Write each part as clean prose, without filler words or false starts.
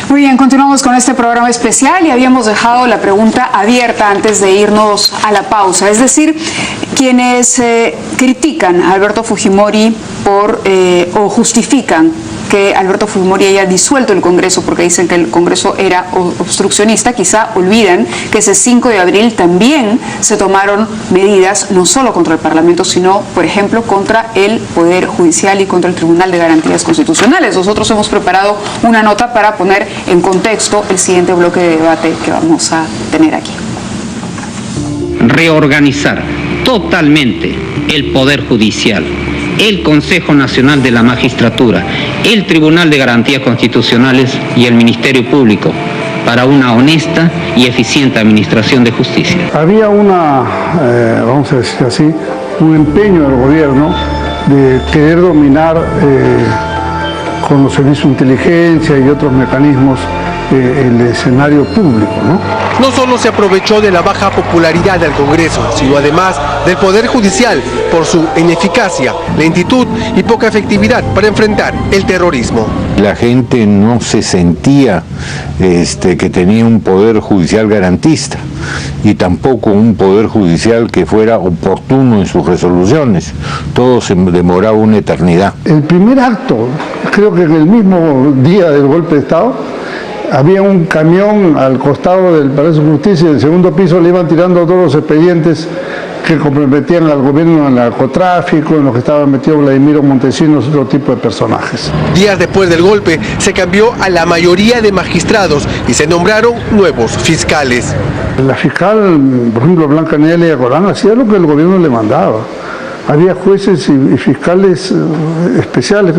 Muy bien, continuamos con este programa especial y habíamos dejado la pregunta abierta antes de irnos a la pausa. Es decir, quienes critican a Alberto Fujimori o justifican que Alberto Fujimori haya disuelto el Congreso porque dicen que el Congreso era obstruccionista, quizá olviden que ese 5 de abril también se tomaron medidas no solo contra el Parlamento, sino, por ejemplo, contra el Poder Judicial y contra el Tribunal de Garantías Constitucionales. Nosotros hemos preparado una nota para poner en contexto el siguiente bloque de debate que vamos a tener aquí. Reorganizar totalmente el Poder Judicial, el Consejo Nacional de la Magistratura, el Tribunal de Garantías Constitucionales y el Ministerio Público para una honesta y eficiente administración de justicia. Había vamos a decir así, un empeño del gobierno de querer dominar con los servicios de inteligencia y otros mecanismos el escenario público, ¿no? No solo se aprovechó de la baja popularidad del Congreso, sino además del Poder Judicial por su ineficacia, lentitud y poca efectividad para enfrentar el terrorismo. La gente no se sentía que tenía un Poder Judicial garantista y tampoco un Poder Judicial que fuera oportuno en sus resoluciones. Todo se demoraba una eternidad. El primer acto, creo que en el mismo día del golpe de Estado, había un camión al costado del Palacio de Justicia y del segundo piso le iban tirando todos los expedientes que comprometían al gobierno en el narcotráfico, en los que estaban metidos Vladimiro Montesinos y otro tipo de personajes. Días después del golpe se cambió a la mayoría de magistrados y se nombraron nuevos fiscales. La fiscal, por ejemplo, Blanca Nelia Corán, hacía lo que el gobierno le mandaba. Había jueces y fiscales especiales.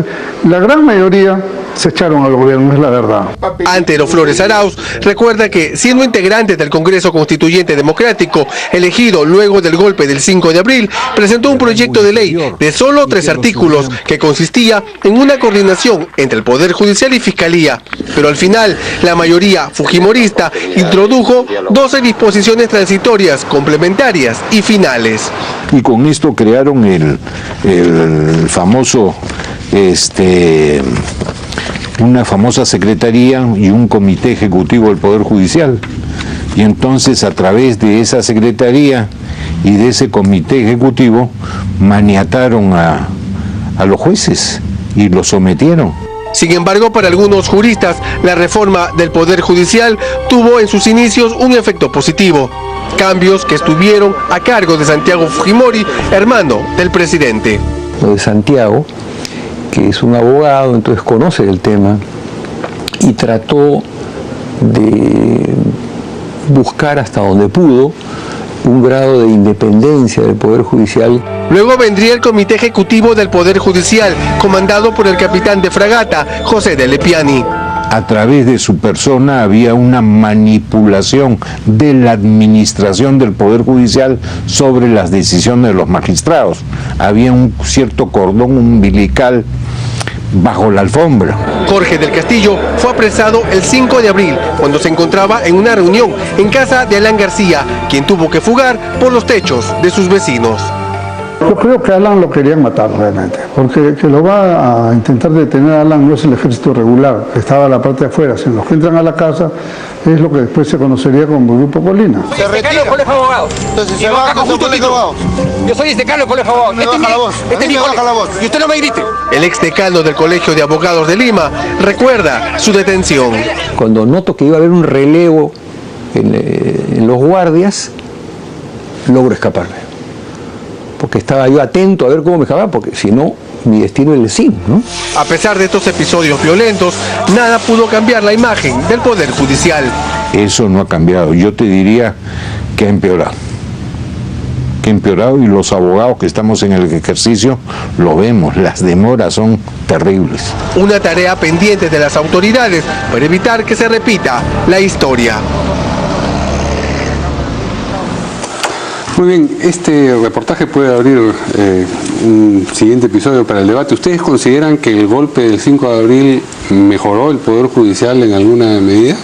La gran mayoría se echaron al gobierno, es la verdad. Antero Flores Arauz recuerda que, siendo integrante del Congreso Constituyente Democrático, elegido luego del golpe del 5 de abril, presentó un proyecto de ley de solo 3 artículos que consistía en una coordinación entre el Poder Judicial y Fiscalía. Pero al final, la mayoría fujimorista introdujo 12 disposiciones transitorias, complementarias y finales. Y con esto crearon el famoso una famosa secretaría y un comité ejecutivo del Poder Judicial. Y entonces, a través de esa secretaría y de ese comité ejecutivo, maniataron a los jueces y los sometieron. Sin embargo, para algunos juristas, la reforma del Poder Judicial tuvo en sus inicios un efecto positivo. Cambios que estuvieron a cargo de Santiago Fujimori, hermano del presidente. Lo de Santiago, que es un abogado, entonces conoce el tema y trató de buscar hasta donde pudo un grado de independencia del Poder Judicial. Luego vendría el Comité Ejecutivo del Poder Judicial, comandado por el capitán de fragata, José de Lepiani. A través de su persona había una manipulación de la administración del Poder Judicial sobre las decisiones de los magistrados. Había un cierto cordón umbilical bajo la alfombra. Jorge del Castillo fue apresado el 5 de abril, cuando se encontraba en una reunión en casa de Alan García, quien tuvo que fugar por los techos de sus vecinos. Yo creo que a Alan lo querían matar realmente, porque que lo va a intentar detener a Alan no es el ejército regular, que estaba a la parte de afuera, sino los que entran a la casa es lo que después se conocería como Grupo Colina. Se retira el colegio de abogados. Entonces se baja con colegio de abogados. Yo soy decano del colegio de abogados. Este es mi colegio. Y usted no me grite. El exdecano del Colegio de Abogados de Lima recuerda su detención. Cuando noto que iba a haber un relevo en los guardias, logro escaparme. Porque estaba yo atento a ver cómo me escapaba, porque si no, mi destino es el CIN, ¿no? A pesar de estos episodios violentos, nada pudo cambiar la imagen del Poder Judicial. Eso no ha cambiado. Yo te diría que ha empeorado. Que ha empeorado, y los abogados que estamos en el ejercicio lo vemos. Las demoras son terribles. Una tarea pendiente de las autoridades para evitar que se repita la historia. Muy bien, este reportaje puede abrir un siguiente episodio para el debate. ¿Ustedes consideran que el golpe del 5 de abril mejoró el Poder Judicial en alguna medida?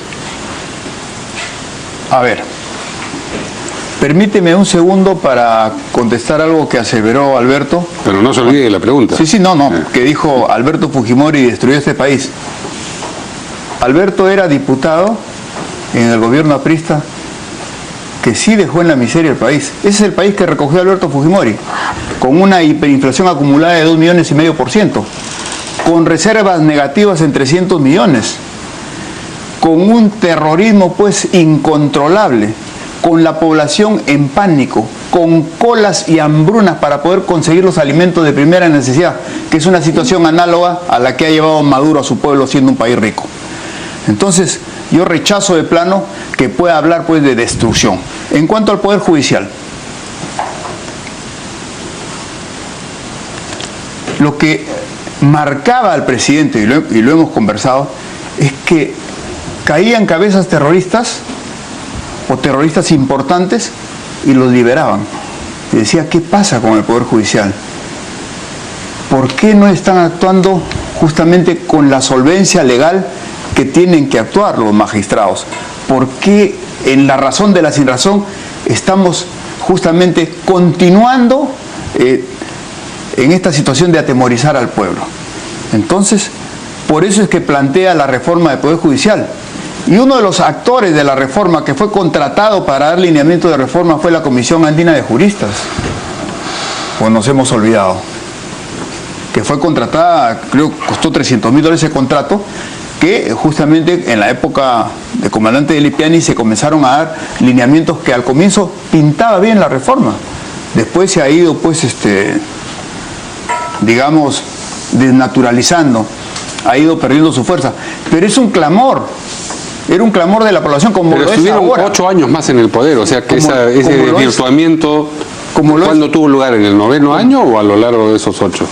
A ver, permíteme un segundo para contestar algo que aseveró Alberto. Pero no se olvide de la pregunta. Sí, no, que dijo Alberto Fujimori destruyó este país. Alberto era diputado en el gobierno aprista que sí dejó en la miseria el país. Ese es el país que recogió Alberto Fujimori, con una hiperinflación acumulada de 2,5 millones, con reservas negativas en 300 millones, con un terrorismo pues incontrolable, con la población en pánico, con colas y hambrunas para poder conseguir los alimentos de primera necesidad, que es una situación análoga a la que ha llevado Maduro a su pueblo siendo un país rico. Entonces, yo rechazo de plano que pueda hablar pues de destrucción. En cuanto al Poder Judicial, lo que marcaba al presidente, y lo hemos conversado, es que caían cabezas terroristas o terroristas importantes y los liberaban. Y decía, ¿qué pasa con el Poder Judicial? ¿Por qué no están actuando justamente con la solvencia legal que tienen que actuar los magistrados? ¿Por qué en la razón de la sinrazón estamos justamente continuando en esta situación de atemorizar al pueblo? Entonces, por eso es que plantea la reforma del Poder Judicial. Y uno de los actores de la reforma que fue contratado para dar lineamiento de reforma fue la Comisión Andina de Juristas. Pues nos hemos olvidado. Que fue contratada, creo que costó $300.000 ese contrato, que justamente en la época de comandante de Lipiani se comenzaron a dar lineamientos que al comienzo pintaba bien la reforma. Después se ha ido pues digamos desnaturalizando, ha ido perdiendo su fuerza. Pero es un clamor, era un clamor de la población como pero lo es estuvieron ahora. 8 años más en el poder, o sea que ese desvirtuamiento, ¿cuándo tuvo lugar? ¿En el 9º año o a lo largo de esos 8?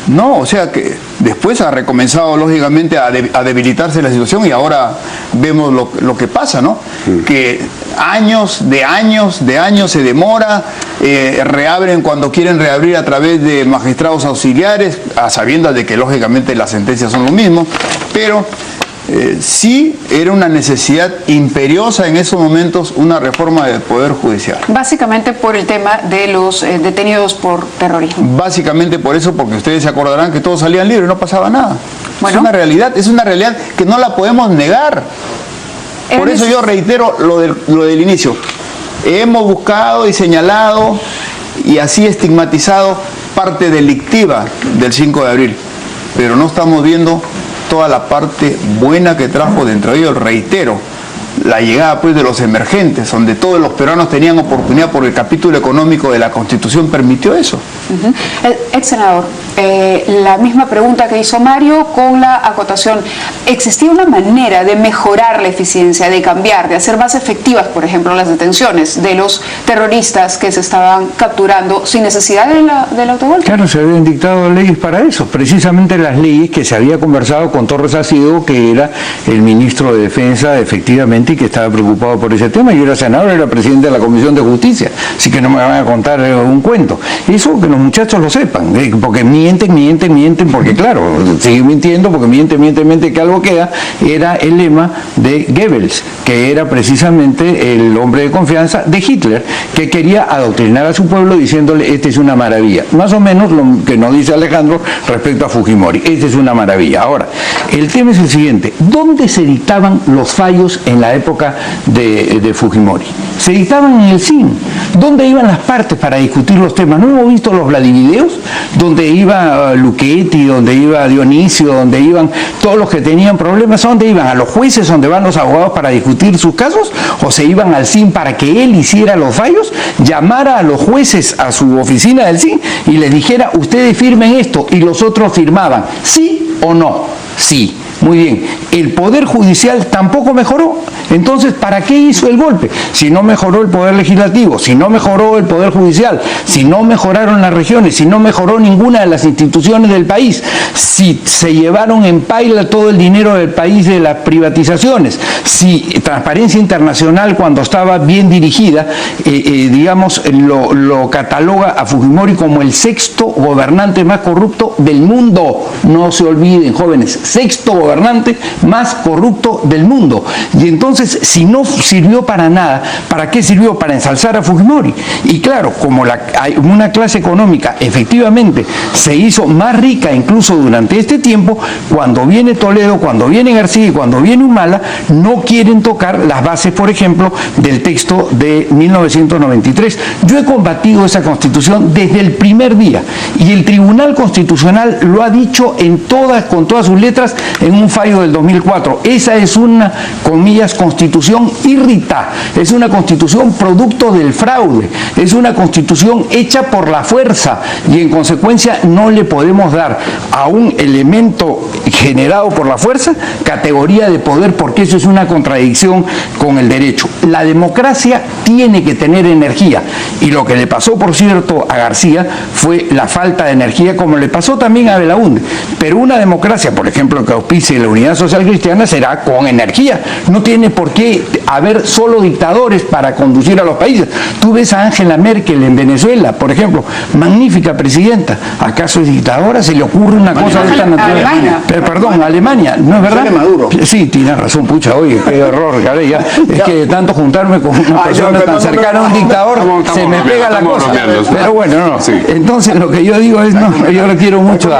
No, o sea que después ha recomenzado lógicamente a debilitarse la situación y ahora vemos lo que pasa, ¿no? Que años se demora, reabren cuando quieren reabrir a través de magistrados auxiliares, a sabiendas de que lógicamente las sentencias son lo mismo, pero sí era una necesidad imperiosa en esos momentos una reforma del Poder Judicial. Básicamente por el tema de los detenidos por terrorismo. Básicamente por eso, porque ustedes se acordarán que todos salían libres, no pasaba nada. Bueno, es una realidad que no la podemos negar. Por eso yo reitero lo del inicio. Hemos buscado y señalado y así estigmatizado parte delictiva del 5 de abril, pero no estamos viendo toda la parte buena que trajo, dentro de ellos, reitero, la llegada pues de los emergentes, donde todos los peruanos tenían oportunidad por el capítulo económico de la Constitución permitió eso. Ex senador, la misma pregunta que hizo Mario con la acotación. ¿Existía una manera de mejorar la eficiencia, de cambiar, de hacer más efectivas, por ejemplo, las detenciones de los terroristas que se estaban capturando sin necesidad del autogolpe? Claro, se habían dictado leyes para eso, precisamente las leyes que se había conversado con Torres Acido, que era el ministro de Defensa, efectivamente, y que estaba preocupado por ese tema. Yo era senador, era presidente de la Comisión de Justicia, así que no me van a contar un cuento. Eso que los muchachos lo sepan, porque mienten, porque claro, siguen mintiendo, porque miente, que algo queda. Era el lema de Goebbels, que era precisamente el hombre de confianza de Hitler, que quería adoctrinar a su pueblo diciéndole, esta es una maravilla. Más o menos lo que nos dice Alejandro respecto a Fujimori, esta es una maravilla. Ahora, el tema es el siguiente, ¿dónde se dictaban los fallos en la época de Fujimori? Se dictaban en el CIN. ¿Dónde iban las partes para discutir los temas? ¿No hemos visto los Vladivideos? Donde iba Luchetti, donde iba Dionisio, donde iban todos los que tenían problemas. ¿A dónde iban? ¿A los jueces donde van los abogados para discutir sus casos? ¿O se iban al CIN para que él hiciera los fallos? Llamara a los jueces a su oficina del CIN y les dijera, ustedes firmen esto, y los otros firmaban. ¿Sí o no? Sí. Muy bien. El Poder Judicial tampoco mejoró. Entonces, ¿para qué hizo el golpe? Si no mejoró el poder legislativo, si no mejoró el poder judicial, si no mejoraron las regiones, si no mejoró ninguna de las instituciones del país, si se llevaron en paila todo el dinero del país de las privatizaciones, si Transparencia Internacional, cuando estaba bien dirigida, digamos, lo cataloga a Fujimori como el sexto gobernante más corrupto del mundo. No se olviden, jóvenes, sexto gobernante más corrupto del mundo. Y entonces, si no sirvió para nada, ¿para qué sirvió? Para ensalzar a Fujimori. Y claro, como una clase económica efectivamente se hizo más rica incluso durante este tiempo, cuando viene Toledo, cuando viene García y cuando viene Humala, no quieren tocar las bases, por ejemplo, del texto de 1993. Yo he combatido esa Constitución desde el primer día y el Tribunal Constitucional lo ha dicho con todas sus letras en un fallo del 2004. Esa es una, comillas, Constitución irrita, es una Constitución producto del fraude, es una Constitución hecha por la fuerza y en consecuencia no le podemos dar a un elemento generado por la fuerza categoría de poder, porque eso es una contradicción con el derecho. La democracia tiene que tener energía y lo que le pasó, por cierto, a García fue la falta de energía, como le pasó también a Belaúnde. Pero una democracia, por ejemplo, que auspicie la Unidad Social Cristiana, será con energía. No tiene por qué haber solo dictadores para conducir a los países. Tú ves a Angela Merkel en Venezuela, por ejemplo, magnífica presidenta. ¿Acaso es dictadora? ¿Se le ocurre una cosa de esta naturaleza? Perdón, Alemania, ¿no es verdad? Maduro. Sí, tienes razón, pucha, oye, qué error, caray, ya. Es que de tanto juntarme con una persona tan cercana a un dictador, se me pega la cosa. Pero bueno, no. Entonces, lo que yo digo es, no, yo lo quiero mucho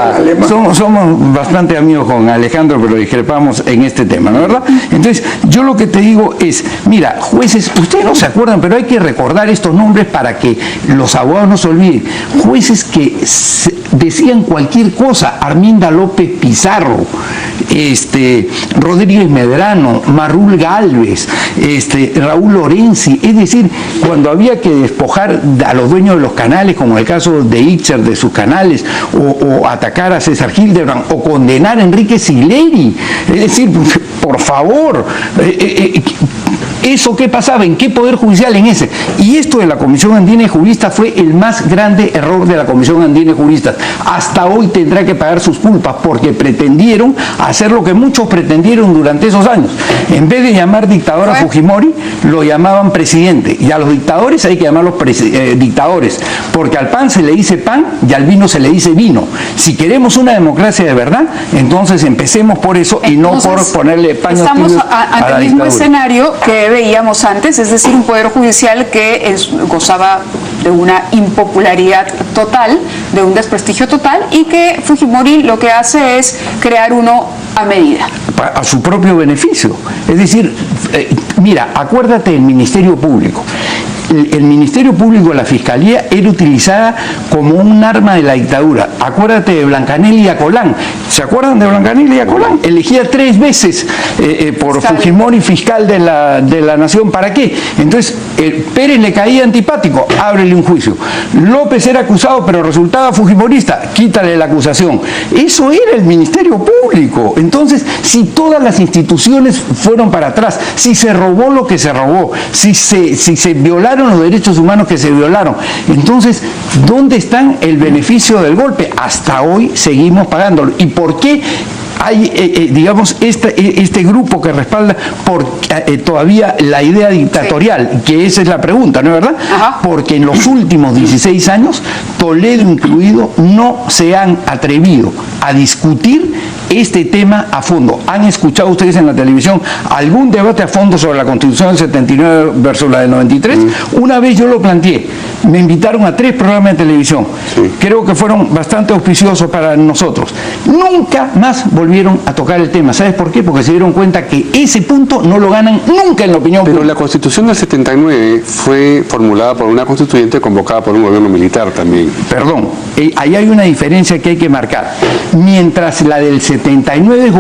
somos bastante amigos con Alejandro, pero discrepamos en este tema, ¿no es verdad? Entonces, yo lo que te digo es, mira, jueces, ustedes no se acuerdan, pero hay que recordar estos nombres para que los abogados no se olviden. Jueces que decían cualquier cosa: Arminda López Pizarro, Rodríguez Medrano, Marrul Gálvez, Raúl Lorenzi. Es decir, cuando había que despojar a los dueños de los canales, como el caso de Itcher, de sus canales, o atacar a César Hildebrand, o condenar a Enrique Sileri. Es decir, por favor, ¿eso qué pasaba? ¿En qué poder judicial? En ese. Y esto de la Comisión Andina de Juristas fue el más grande error de la Comisión Andina de Juristas. Hasta hoy tendrá que pagar sus culpas porque pretendieron hacer lo que muchos pretendieron durante esos años. En vez de llamar dictador a Fujimori, lo llamaban presidente. Y a los dictadores hay que llamarlos dictadores, porque al pan se le dice pan y al vino se le dice vino. Si queremos una democracia de verdad, entonces empecemos por eso y no por ponerle paños tibios a la dictadura. Estamos ante el mismo escenario que veíamos antes, es decir, un poder judicial que gozaba de una impopularidad total, de un desprestigio total, y que Fujimori lo que hace es crear uno a medida. A su propio beneficio. Es decir, mira, acuérdate del Ministerio Público. El Ministerio Público, la Fiscalía, era utilizada como un arma de la dictadura. Acuérdate de Blancanelli y Acolán. ¿Se acuerdan de Blancanelli y Acolán? Elegía 3 veces por Fujimori fiscal de la Nación. ¿Para qué? Entonces, Pérez le caía antipático, ábrele un juicio. López era acusado, pero resultaba fujimorista, quítale la acusación. Eso era el Ministerio Público. Entonces, si todas las instituciones fueron para atrás, si se robó lo que se robó, si se violaron los derechos humanos que se violaron, entonces, ¿dónde está el beneficio del golpe? Hasta hoy seguimos pagándolo. ¿Y por qué hay, digamos, este grupo que respalda todavía la idea dictatorial? Que esa es la pregunta, ¿no es verdad? Ajá. Porque en los últimos 16 años, Toledo incluido, no se han atrevido a discutir este tema a fondo. ¿Han escuchado ustedes en la televisión algún debate a fondo sobre la Constitución del 79 versus la del 93? Una vez yo lo planteé, me invitaron a 3 programas de televisión. Creo que fueron bastante auspiciosos para nosotros. Nunca más volvieron a tocar el tema. ¿Sabes por qué? Porque se dieron cuenta que ese punto no lo ganan nunca en la opinión pública. Pero la Constitución del 79 fue formulada por una constituyente convocada por un gobierno militar también. Perdón, ahí hay una diferencia que hay que marcar. Mientras la del 79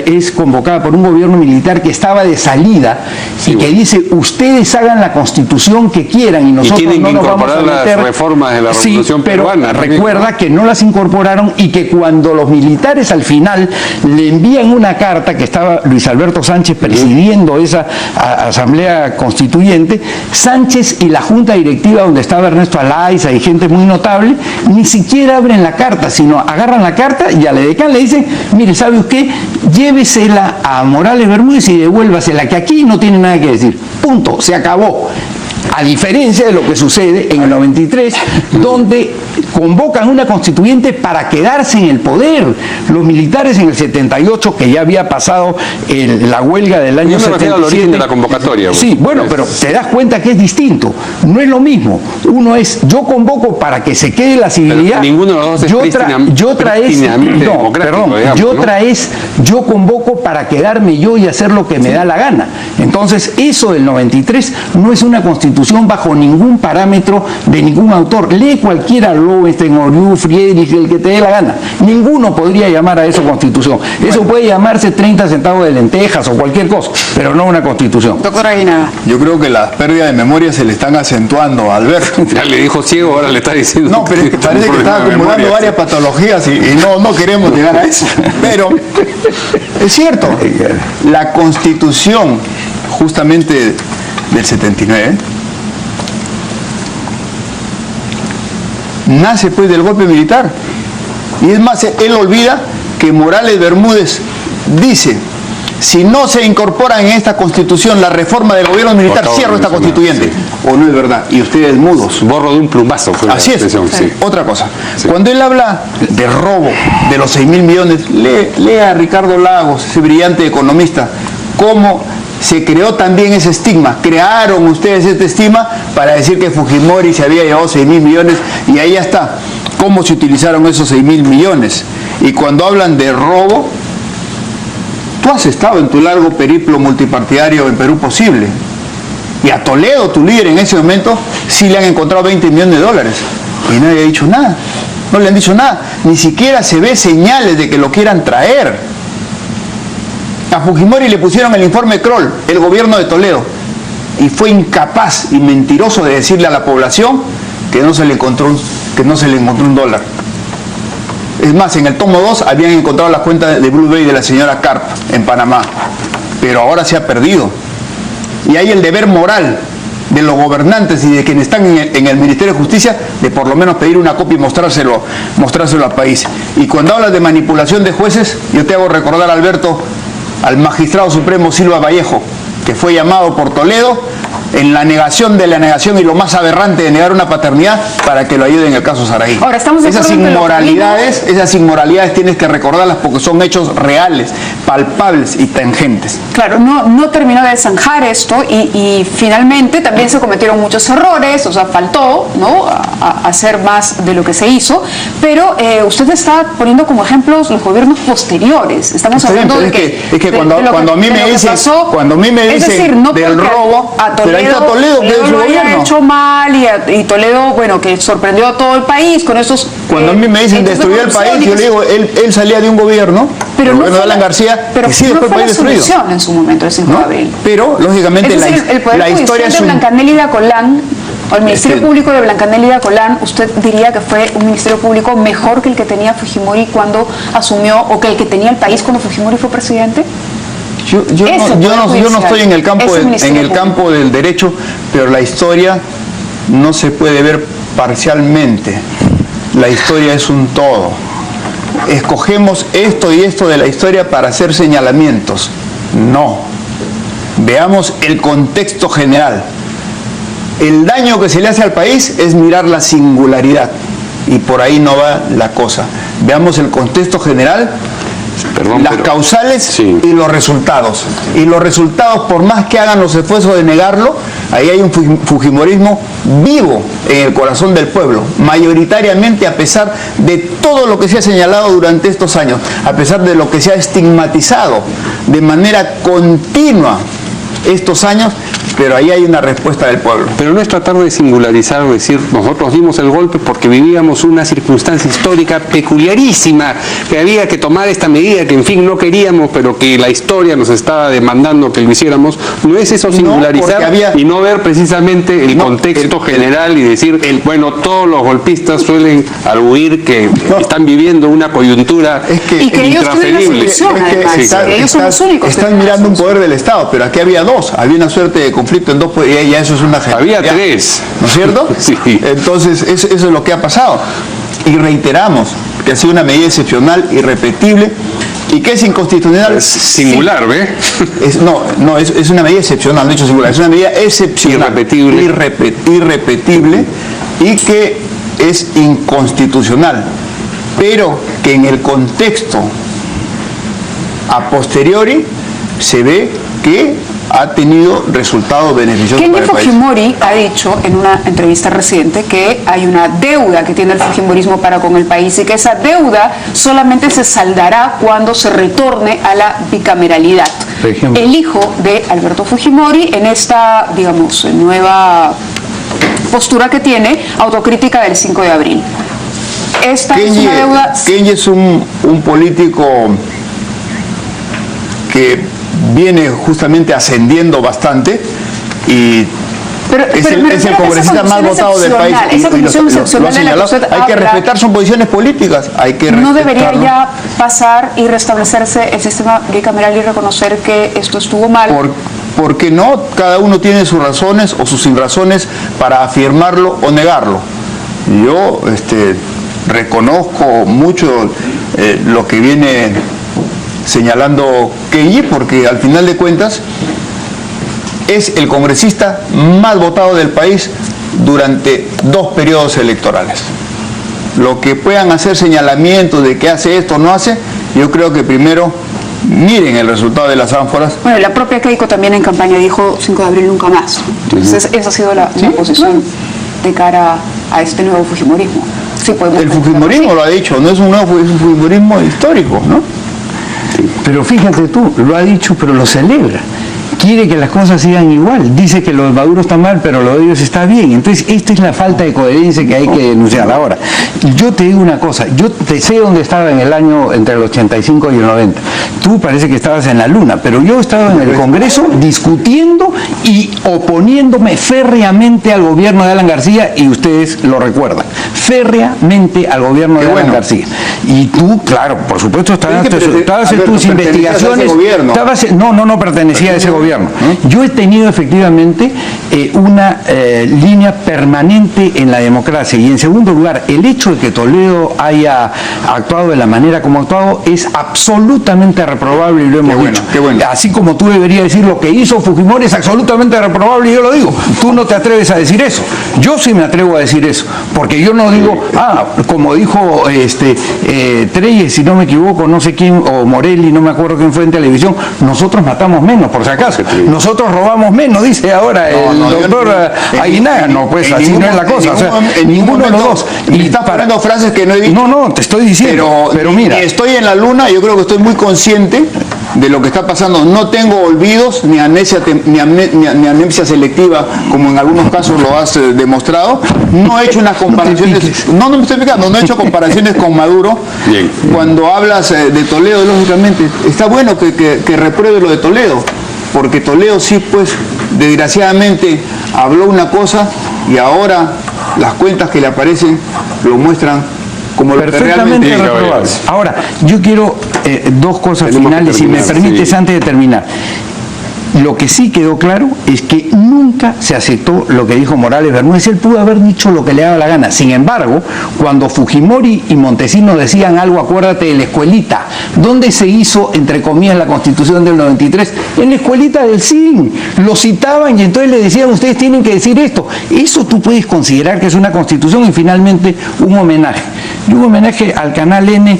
es convocada por un gobierno militar que estaba de salida y que dice, ustedes hagan la Constitución que quieran y nosotros tienen no que nos vamos a meter. las reformas de la Revolución pero peruana. Recuerda que no las incorporaron y que cuando los militares al final le envían una carta que estaba Luis Alberto Sánchez presidiendo esa asamblea constituyente. Sánchez y la junta directiva donde estaba Ernesto Alaiza y gente muy notable, ni siquiera abren la carta, sino agarran la carta y al edecán le dicen, mire, ¿sabe usted? Llévesela a Morales Bermúdez y devuélvasela, que aquí no tiene nada que decir. Punto, se acabó. A diferencia de lo que sucede en el 93, donde convocan una constituyente para quedarse en el poder. Los militares en el 78, que ya había pasado la huelga del año 77. Al origen de la convocatoria. Sí, bueno, pero te das cuenta que es distinto. No es lo mismo. Uno es, yo convoco para que se quede la civilidad. Pero ninguno de los dos es yo convoco para quedarme yo y hacer lo que me da la gana. Entonces, eso del 93 no es una constitución bajo ningún parámetro de ningún autor. Lee cualquiera, Lowenstein, Oriú, Friedrich, el que te dé la gana. Ninguno podría llamar a eso constitución. Eso puede llamarse 30 centavos de lentejas o cualquier cosa, pero no una constitución. Doctora Aguinaga. Yo creo que las pérdidas de memoria se le están acentuando a Alberto. Ya le dijo ciego, ahora le está diciendo. No, pero es que parece que está acumulando varias patologías y no queremos llegar a eso. Pero es cierto, la constitución justamente del 79 nace pues del golpe militar. Y es más, él olvida que Morales Bermúdez dice, si no se incorpora en esta constitución la reforma del gobierno militar, cierro esta constituyente. Sí. ¿O no es verdad? Y ustedes mudos. Borro de un plumazo. Así es. Sí. Otra cosa. Sí. Cuando él habla de robo de los 6.000 millones, lea a Ricardo Lagos, ese brillante economista, cómo se creó también ese estigma. Crearon ustedes este estigma para decir que Fujimori se había llevado 6.000 millones y ahí ya está. ¿Cómo se utilizaron esos 6.000 millones? Y cuando hablan de robo, tú has estado en tu largo periplo multipartidario en Perú Posible. Y a Toledo, tu líder en ese momento, sí le han encontrado 20 millones de dólares. Y nadie ha dicho nada. No le han dicho nada. Ni siquiera se ve señales de que lo quieran traer. A Fujimori le pusieron el informe Kroll, el gobierno de Toledo, y fue incapaz y mentiroso de decirle a la población que no se le encontró un dólar. Es más, en el tomo 2 habían encontrado la cuenta de Blue Bay de la señora Karp en Panamá, pero ahora se ha perdido. Y hay el deber moral de los gobernantes y de quienes están en el Ministerio de Justicia de por lo menos pedir una copia y mostrárselo al país. Y cuando hablas de manipulación de jueces, yo te hago recordar, Alberto, al magistrado supremo Silva Vallejo, que fue llamado por Toledo en la negación de la negación y lo más aberrante de negar una paternidad para que lo ayude en el caso Saraí. Ahora, estamos de esas inmoralidades tienes que recordarlas porque son hechos reales, palpables y tangentes. Claro, no terminó de zanjar esto y finalmente también se cometieron muchos errores, o sea, faltó, ¿no?, a hacer más de lo que se hizo, pero usted está poniendo como ejemplos los gobiernos posteriores. Estamos hablando de que cuando a mí me dicen es decir, no del robo, Toledo que lo haya hecho mal y Toledo, bueno, que sorprendió a todo el país con esos... Cuando a mí me dicen destruir el país, yo le digo, él salía de un gobierno, el gobierno de Alan García, pero que sí, después el país destruido. En su momento, el 5 de abril. Pero, lógicamente, la historia es de Blancanélida Colán, o el Ministerio Público de Blancanélida Colán, ¿usted diría que fue un Ministerio Público mejor que el que tenía Fujimori cuando asumió, o que el que tenía el país cuando Fujimori fue presidente? Yo no estoy en el campo del derecho, pero la historia no se puede ver parcialmente. La historia es un todo. Escogemos esto y esto de la historia para hacer señalamientos. No. Veamos el contexto general. El daño que se le hace al país es mirar la singularidad. Y por ahí no va la cosa. Veamos el contexto general, las causales y los resultados. Y los resultados, por más que hagan los esfuerzos de negarlo, ahí hay un fujimorismo vivo en el corazón del pueblo, mayoritariamente, a pesar de todo lo que se ha señalado durante estos años, a pesar de lo que se ha estigmatizado de manera continua estos años, pero ahí hay una respuesta del pueblo. Pero no es tratar de singularizar o decir, nosotros dimos el golpe porque vivíamos una circunstancia histórica peculiarísima, que había que tomar esta medida que en fin no queríamos, pero que la historia nos estaba demandando que lo hiciéramos. No es eso singularizar y no ver precisamente el contexto general y decir, bueno, todos los golpistas suelen arguir que están viviendo una coyuntura intransferible. Ellos son los únicos. Están mirando un poder del Estado, pero aquí había dos, había una suerte de conflicto en dos poderes, y ya eso es una Había tres. ¿No es cierto? Sí. Entonces, eso es lo que ha pasado. Y reiteramos que ha sido una medida excepcional, irrepetible, y que es inconstitucional. Es singular, ¿ve? Es una medida excepcional, no he dicho singular, es una medida excepcional. Irrepetible, y que es inconstitucional, pero que en el contexto a posteriori se ve que ha tenido resultados beneficiosos para el país. Fujimori ha dicho en una entrevista reciente que hay una deuda que tiene el fujimorismo para con el país y que esa deuda solamente se saldará cuando se retorne a la bicameralidad. El hijo de Alberto Fujimori, en esta, digamos, nueva postura que tiene, autocrítica del 5 de abril. Esta es una deuda... Kenji es un político que viene justamente ascendiendo bastante y es el congresista más votado del país. Esa condición excepcional de la que usted hay que respetar, son posiciones políticas, hay que ¿No debería ya pasar y restablecerse el sistema bicameral y reconocer que esto estuvo mal? Porque no, cada uno tiene sus razones o sus sinrazones para afirmarlo o negarlo. Yo reconozco mucho lo que viene señalando Kenji, porque al final de cuentas es el congresista más votado del país durante 2 periodos electorales. Lo que puedan hacer señalamientos de que hace esto o no hace, yo creo que primero miren el resultado de las ánforas. Bueno, la propia Keiko también en campaña dijo 5 de abril nunca más. Entonces esa ha sido la posición de cara a este nuevo fujimorismo. Sí, el fujimorismo lo ha dicho, no es un nuevo, es un fujimorismo histórico, ¿no? Pero fíjate tú, lo ha dicho, pero lo celebra. Quiere que las cosas sigan igual. Dice que lo de Maduro está mal, pero lo de ellos está bien. Entonces, esta es la falta de coherencia que hay que denunciar. Ahora, yo te digo una cosa. Yo te sé dónde estaba en el año entre el 85 y el 90. Tú parece que estabas en la luna, pero yo estaba en el Congreso discutiendo y oponiéndome férreamente al gobierno de Alan García, y ustedes lo recuerdan. Férreamente al gobierno de Alan García. Y tú, claro, por supuesto, estabas en tus investigaciones. No pertenecía a ese gobierno. Yo he tenido efectivamente una línea permanente en la democracia, y en segundo lugar, el hecho de que Toledo haya actuado de la manera como ha actuado es absolutamente reprobable, y lo hemos dicho. Así como tú deberías decir lo que hizo Fujimori es absolutamente reprobable, y yo lo digo. Tú no te atreves a decir eso. Yo sí me atrevo a decir eso, porque yo no digo, como dijo Treyes, si no me equivoco, no sé quién, o Morelli, no me acuerdo quién fue en televisión, nosotros matamos menos, por si acaso. Nosotros robamos menos, dice ahora el doctor Aguinaga. No, pues así no es la cosa. En ninguno de los dos. Y estás poniendo frases que no he dicho. No, te estoy diciendo. Pero mira. Estoy en la luna, yo creo que estoy muy consciente de lo que está pasando. No tengo olvidos ni amnesia selectiva, como en algunos casos lo has demostrado. No he hecho unas comparaciones. No me estoy explicando. No he hecho comparaciones con Maduro. Bien. Cuando hablas de Toledo, lógicamente, está bueno que repruebe lo de Toledo, porque Toledo sí, pues, desgraciadamente habló una cosa y ahora las cuentas que le aparecen lo muestran como lo que realmente es. Ahora, yo quiero 2 cosas finales, si me permites, antes de terminar. Lo que sí quedó claro es que nunca se aceptó lo que dijo Morales Bermúdez. Él pudo haber dicho lo que le daba la gana. Sin embargo, cuando Fujimori y Montesinos decían algo, acuérdate de la escuelita, ¿dónde se hizo, entre comillas, la Constitución del 93? En la escuelita del CIN. Lo citaban y entonces le decían, ustedes tienen que decir esto. Eso tú puedes considerar que es una Constitución, y finalmente un homenaje. Y un homenaje al Canal N.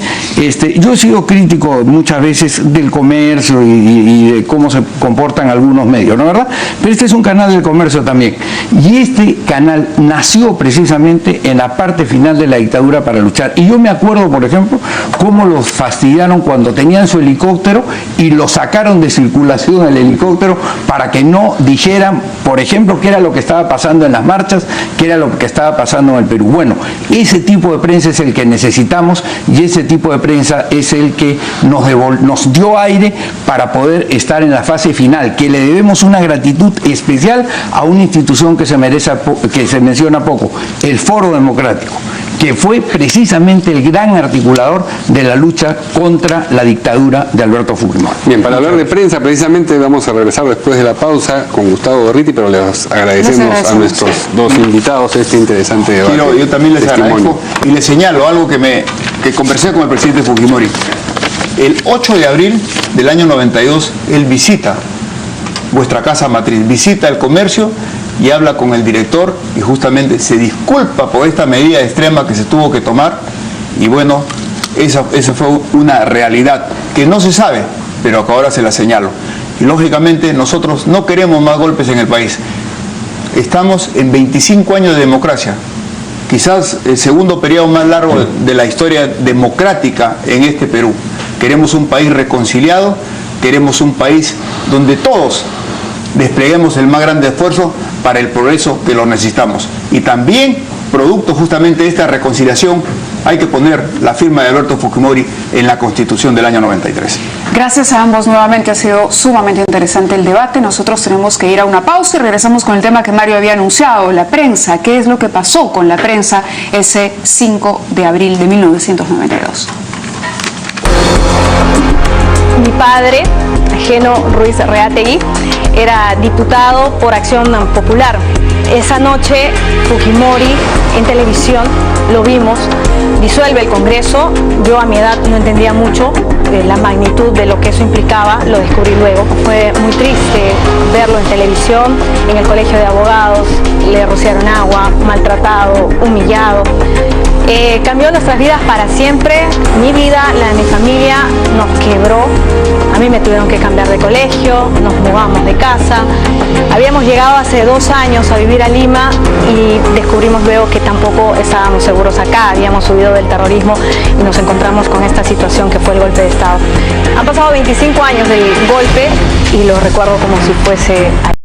Yo he sido crítico muchas veces del comercio y de cómo se comporta reportan algunos medios, ¿no es verdad? Pero este es un canal del comercio también. Y este canal nació precisamente en la parte final de la dictadura para luchar. Y yo me acuerdo, por ejemplo, cómo los fastidiaron cuando tenían su helicóptero y lo sacaron de circulación el helicóptero para que no dijeran, por ejemplo, qué era lo que estaba pasando en las marchas, qué era lo que estaba pasando en el Perú. Bueno, ese tipo de prensa es el que necesitamos y ese tipo de prensa es el que nos dio aire para poder estar en la fase final, que le debemos una gratitud especial a una institución que se menciona poco, el Foro Democrático, que fue precisamente el gran articulador de la lucha contra la dictadura de Alberto Fujimori. Bien, para hablar de prensa, precisamente vamos a regresar después de la pausa con Gustavo Gorriti, pero les agradecemos a nuestros dos invitados este interesante debate. Yo también les agradezco y les señalo algo que conversé con el presidente Fujimori. El 8 de abril del año 92, él visita vuestra casa matriz, visita el comercio y habla con el director y justamente se disculpa por esta medida extrema que se tuvo que tomar y bueno, esa fue una realidad que no se sabe, pero que ahora se la señalo. Y lógicamente nosotros no queremos más golpes en el país. Estamos en 25 años de democracia, quizás el segundo periodo más largo de la historia democrática en este Perú. Queremos un país reconciliado, queremos un país donde todos despleguemos el más grande esfuerzo para el progreso que lo necesitamos. Y también, producto justamente de esta reconciliación, hay que poner la firma de Alberto Fujimori en la Constitución del año 93. Gracias a ambos nuevamente, ha sido sumamente interesante el debate. Nosotros tenemos que ir a una pausa y regresamos con el tema que Mario había anunciado, la prensa. ¿Qué es lo que pasó con la prensa ese 5 de abril de 1992? Mi padre, Geno Ruiz Reategui, era diputado por Acción Popular. Esa noche Fujimori en televisión, lo vimos, disuelve el Congreso. Yo a mi edad no entendía mucho la magnitud de lo que eso implicaba, lo descubrí luego. Fue muy triste verlo en televisión, en el colegio de abogados, le rociaron agua, maltratado, humillado. Cambió nuestras vidas para siempre, mi vida, la de mi familia, nos quebró. A mí me tuvieron que cambiar de colegio, nos mudamos de casa. Habíamos llegado hace 2 años a vivir a Lima y descubrimos luego que tampoco estábamos seguros acá. Habíamos huido del terrorismo y nos encontramos con esta situación que fue el golpe de Estado. Han pasado 25 años del golpe y lo recuerdo como si fuese ayer.